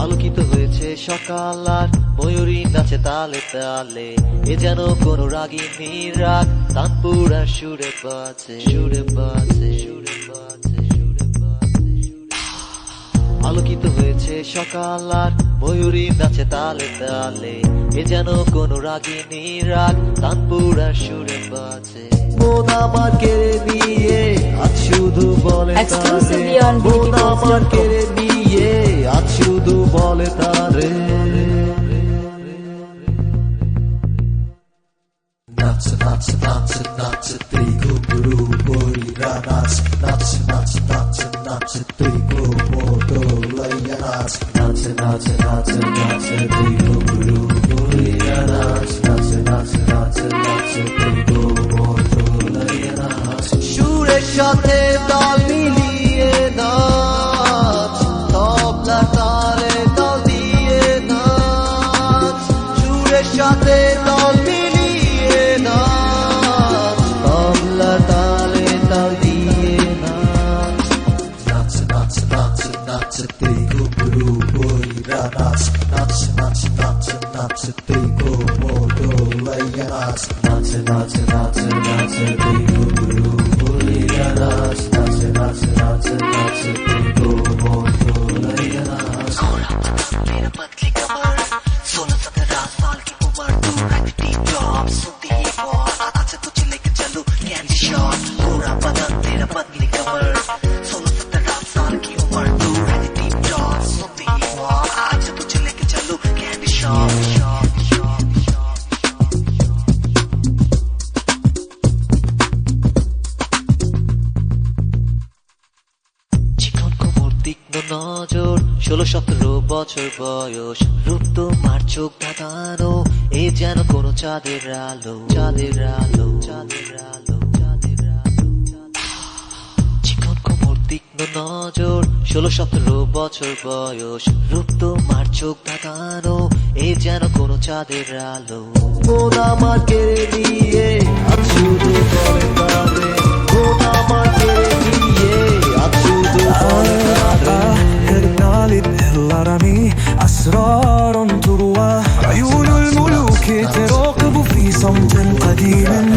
আলোকিত হয়েছে সকাল আর ময়ূরী নাচে তালে তালে, এ যেন কোন রাগিনী রাগ তানপুরা সুরে বাজে সুরে বাজে সুরে বাজে সুরে বাজে। আলোকিত হয়েছে সকাল আর ময়ূরী নাচে তালে তালে, এ যেন কোন রাগিনী রাগ তানপুরা সুরে বাজে। মন আমার কেড়ে নিয়ে আজ শুধু বলে তারে, মন আমার কেড়ে নিয়ে আজ শুধু বলে তারে। নাচ নাচ নাচ নাচ তুই ঘুঘরু বইরা নাচ, নাচ নাচ নাচ নাচ তুই ঘুমোতো লইয়া নাচ, নাচ নাচ নাচ নাচ তুই ঘুঘরু বইরা নাচ, নাচ নাচ নাচ নাচ তুই ঘুমোতো লইয়া নাচ। সুরের সাথে তাল মিলিয়ে নাচ, তবলা তালে তাল দিয়ে নাচ। সুরের সাথে তাল মিলিয়ে নাচ, তবলা তালে তাল দিয়ে নাচ। নাচ নাচ নাচ নাচ তুই ঘুঘরু বইরা নাচ, নাচ নাচ নাচ নাচ তুই ঘুমোতো লইয়া নাচ, নাচ নাচ নাচ নাচ তুই ঘুঘরু বইরা নাচ, নাচ নাচ নাচ নাচ তুই ঘুমোতো লইয়া नाच। मेरा पतली कमर 16-17 साल की उम्र, तू रखती जॉब सुनती ही बहुत, आज तुझे लेके चलूं कैंडी शॉप। पूरा बदन तेरा पतली कमर 16-17 साल की उम्र, तू रखती जॉब सुनती ही बहुत, आज तुझे लेके चलूं कैंडी शॉप। তীক্ষ্ণ নজর 16-17 বছর বয়স, রূপ তোমার চোখ ধাঁধানো, এ যেন কোন চাঁদের আলো চাঁদের আলো চাঁদের আলো চাঁদের আলো। চিকন কোমর তীক্ষ্ণ নজর 16-17 বছর বয়স, রূপ তোমার চোখ ধাঁধানো, এ যেন কোন চাঁদের আলো। মন আমার কেড়ে নিয়ে আজ শুধু বলে তারে, মন আমার কেড়ে নিয়ে আজ শুধু বলে তারে। الهرمي أسرار تروى، عيون الملوك تراقب في صمت قديم.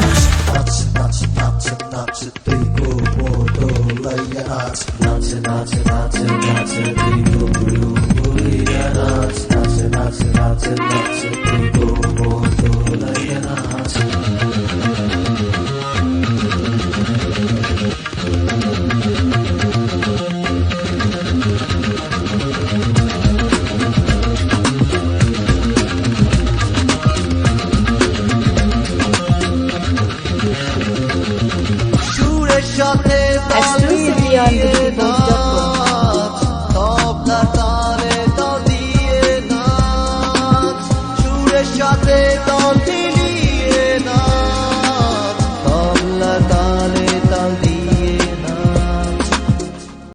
ناچ ناچ ناچ ناچ তুই ঘুমোতো লইয়া নাচ, নাচ নাচ নাচ নাচ তুই ঘুঘরু বইরা নাচ, নাচ নাচ নাচ নাচ তুই ঘুমোতো লইয়া নাচ। সাথে তাল মিলিয়ে নাচ, তবলা তালে তাল দিয়ে নাচ। সুরের সাথে তাল